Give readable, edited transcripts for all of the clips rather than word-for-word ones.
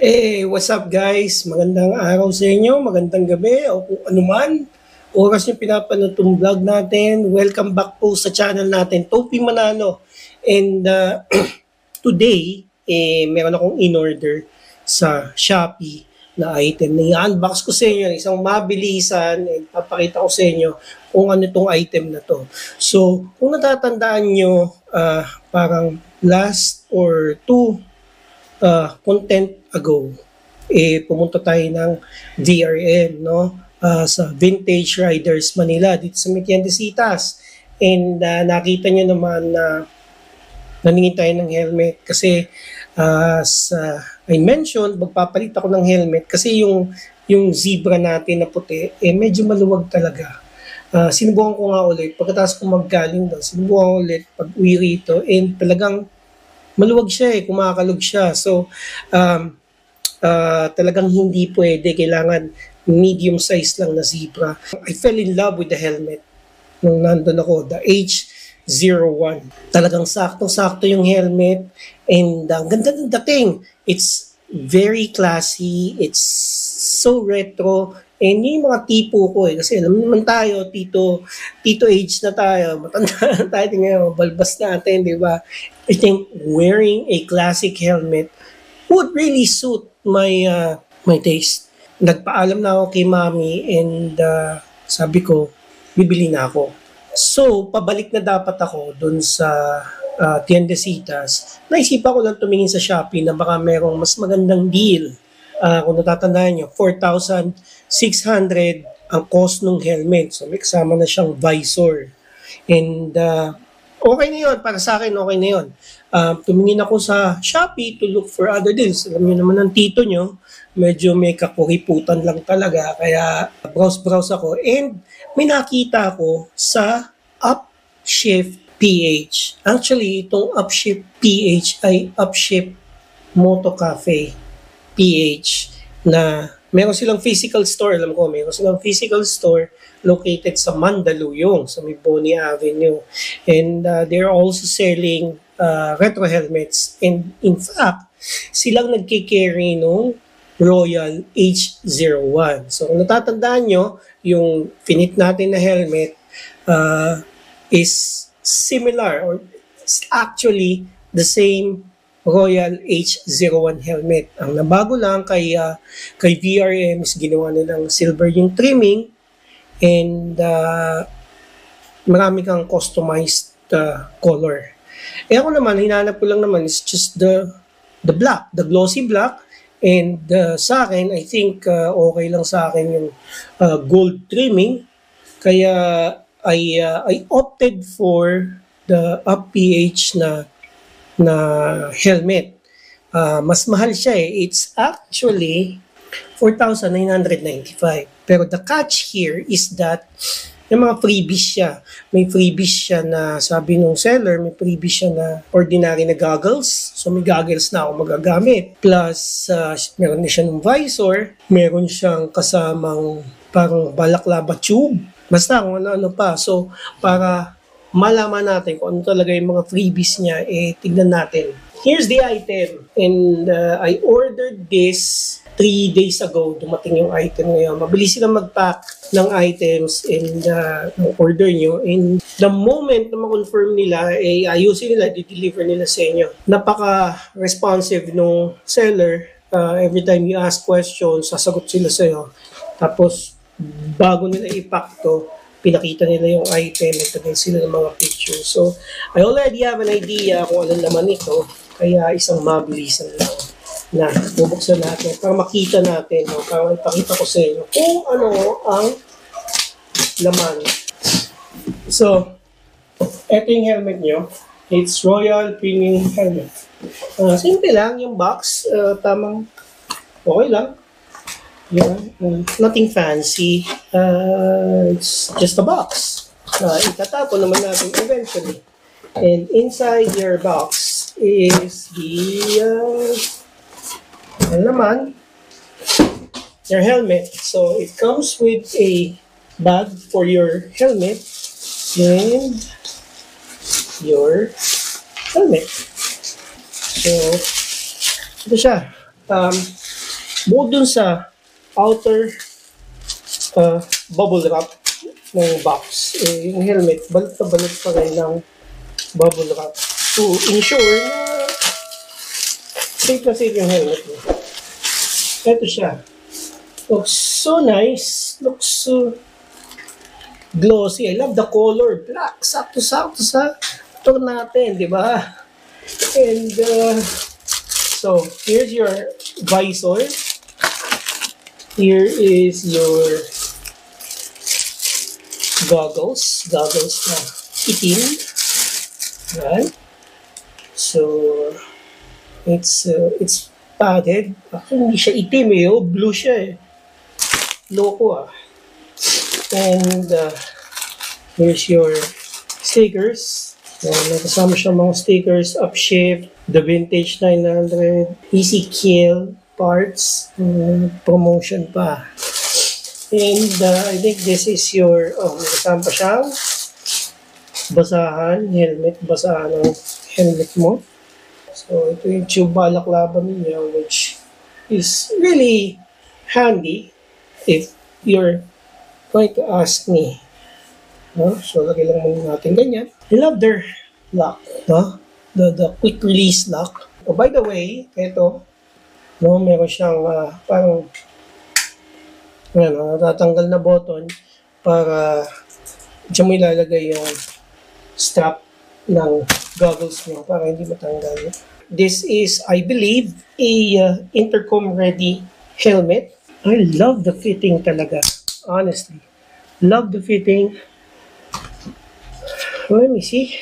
What's up guys? Magandang araw sa inyo, magandang gabi o kung anuman oras yung pinapanood itong vlog natin. Welcome back po sa channel natin, Topi Manalo. And today, meron akong in-order sa Shopee na item na i-unbox ko sa inyo, isang mabilisan, and papakita ko sa inyo kung ano itong item na to. So, kung natatandaan nyo, parang last or two content ago, pumunta tayo ng VRM, no? Sa Vintage Riders Manila, dito sa Metiendesitas. And nakita nyo naman na naningin tayo ng helmet kasi as I mentioned, magpapalit ako ng helmet kasi yung zebra natin na puti, medyo maluwag talaga. Sinubukan ko nga ulit, pagkatapos ko maggaling doon, sinubukan ko ulit pag uwi rito, and talagang maluwag siya, kumakalog siya. So, talagang hindi pwede. Kailangan medium size lang na zebra. I fell in love with the helmet nung nandun ako, the H01. Talagang saktong-sakto yung helmet, and ang ganda ng dating. It's very classy, it's so retro, and yung mga tipo ko kasi alam naman tayo, tito age na tayo, matanda na tayo, tingnan mo, balbas natin, di ba? I think wearing a classic helmet would really suit my taste. Nagpaalam na ako kay mami, and sabi ko, bibili na ako. So, pabalik na dapat ako dun sa Tiendesitas. Naisipan ko lang tumingin sa Shopee na baka merong mas magandang deal. Kung natatandaan nyo, 4,600 ang cost ng helmet. So, may kasama na siyang visor. And okay na yun. Para sa akin, okay na yun. Tumingin ako sa Shopee to look for other deals. Alam niyo naman ang tito nyo, medyo may kakuriputan lang talaga. Kaya browse ako. And may nakita ako sa Upshift PH. Actually, itong Upshift PH ay Upshift Moto Cafe PH na meron silang physical store. Alam ko, meron silang physical store located sa Mandaluyong, sa may Bonnie Avenue. And they're also selling retro helmets. And in fact, silang nagkikarry nung Royal H01. So kung natatandaan nyo, yung finit natin na helmet is similar, or it's actually the same Royal H01 helmet. Ang nabago lang kay VRM is ginawa nilang silver yung trimming, and marami kang customized color. Ako naman, hinanap ko lang naman is just the black, the glossy black. And sa akin, I think okay lang sa akin yung gold trimming. Kaya I opted for the UpPH na helmet. Mas mahal siya eh. It's actually 4,995. Pero the catch here is that yung mga freebies siya. May freebies siya na, sabi nung seller, may freebies siya na ordinary na goggles. So may goggles na ako magagamit. Plus, meron na siya ng visor. Meron siyang kasamang parang balaklava tube. Basta kung ano-ano pa. So, para malaman natin kung ano talaga yung mga freebies niya, tignan natin. Here's the item. And I ordered this 3 days ago. Dumating yung item ngayon. Mabilis silang mag-pack ng items and order nyo. And the moment na ma-confirm nila, ayusin nila, di-deliver nila sa inyo. Napaka-responsive nung seller. Every time you ask questions, sasagot sila sa'yo. Tapos, bago nila i-pack to, pinakita nila yung item, nagtagay sila ng mga pictures. So, I already have an idea kung ano naman ito, kaya isang mabilisan lang na bubuksan natin para makita natin, no? Para ipakita ko sa inyo kung ano ang laman. So, ito yung helmet nyo. It's Royal Premium Helmet. Simple lang yung box, tamang okay lang. Yeah, nothing fancy. It's just a box. Itatapon naman natin eventually. And inside your box is the your helmet. So it comes with a bag for your helmet and your helmet. So ito siya. bukod dun sa outer bubble wrap ng box, yung helmet, balot na balot pa rin ng bubble wrap to ensure na safe na safe yung helmet mo. Ito siya. Looks so nice. Looks so glossy. I love the color. Black. Sakto-sakto sa ito natin, di ba? And so, here's your visor. Here is your goggles. Goggles na itim. Right? So, it's padded. Actually, hindi siya itim eh. Oh, blue siya eh. Loko ah. And here's your stickers. May kasama siya mga stickers, Upshift, the Vintage 900, Easy Kill parts, promotion pa. And I think this is your, may kasama pa siyang basahan, helmet, basahan ng helmet mo. So ito yung tube balaklaban niya, which is really handy if you're going to ask me. No? So, lagay lang muna natin ganyan. I love their lock. No? The quick release lock. Oh, by the way, ito, no, meron siyang parang natatanggal na button para dyan mo ilalagay yung strap ng goggles mo para hindi matanggal. This is, I believe, a intercom-ready helmet. I love the fitting talaga. Honestly. Love the fitting. Let me see.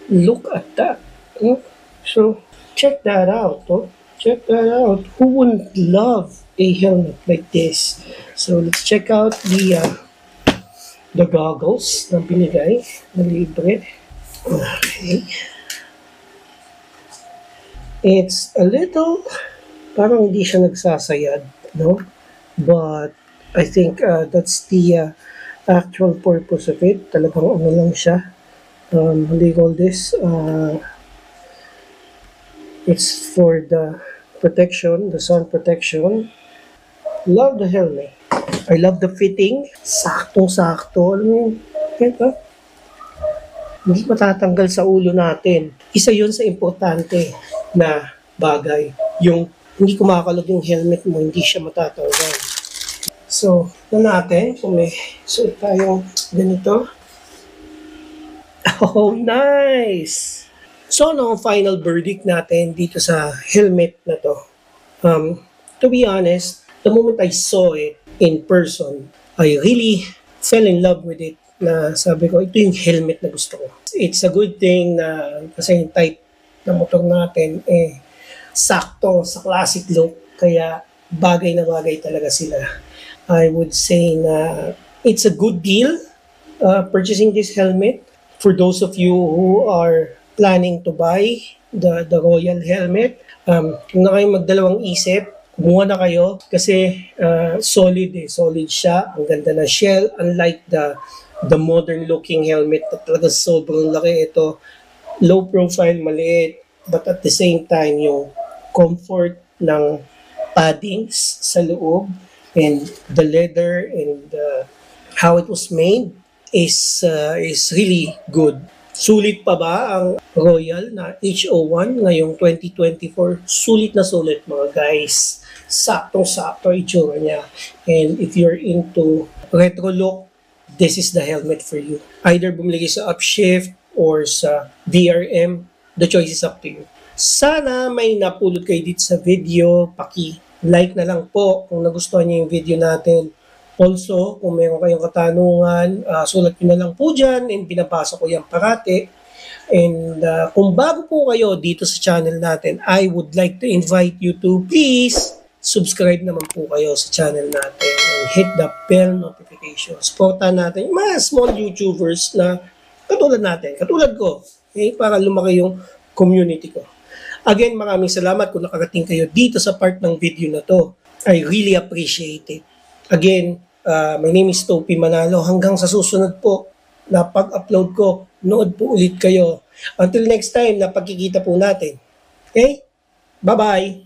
Look at that. So, check that out. Check that out. Who wouldn't love a helmet like this? So, let's check out the goggles na binigay na libre. Okay. It's a little, parang hindi siya nagsasayad, no? But, I think that's the actual purpose of it. Talagang ano lang siya. What do you call this? It's for the protection, the sun protection. Love the helmet. I love the fitting. Saktong-sakto. Alam mo yun? Ito. Hindi matatanggal sa ulo natin. Isa yun sa importante na bagay. Yung hindi kumakalog yung helmet mo, hindi siya matatanggal. So, natin kung may suot tayong ganito. Oh, nice! So, ano ang final verdict natin dito sa helmet na to? To be honest, the moment I saw it in person, I really fell in love with it. Na sabi ko, ito yung helmet na gusto ko. It's a good thing na kasi yung type na motor natin, sakto sa classic look. Kaya bagay na bagay talaga sila. I would say na it's a good deal purchasing this helmet. For those of you who are planning to buy the Royal helmet, kung na kayo magdalawang isip, kumuha na kayo kasi solid solid siya. Ang ganda ng shell, unlike the modern looking helmet na talaga sobrang laki. Ito, low profile, maliit, but at the same time, yung comfort ng paddings sa loob and the leather and how it was made is really good. Sulit pa ba ang Royal na HO1 ngayong 2024? Sulit na sulit mga guys. Saktong-sakto itsura niya. And if you're into retro look, this is the helmet for you. Either bumili sa Upshift or sa VRM, the choice is up to you. Sana may napulot kayo dito sa video. Paki-like na lang po kung nagustuhan niyo yung video natin. Also, kung meron kayong katanungan, sulat nyo na lang po dyan and binabasa ko yan parati. And kung bago po kayo dito sa channel natin, I would like to invite you to please subscribe naman po kayo sa channel natin and hit the bell notification. Supportan natin yung mga small YouTubers na katulad natin, katulad ko, okay? Para lumaki yung community ko. Again, maraming salamat kung nakarating kayo dito sa part ng video na to. I really appreciate it. Again, my name is Topi Manalo. Hanggang sa susunod po na pag-upload ko, nood po ulit kayo. Until next time na pagkikita po natin. Okay? Bye-bye!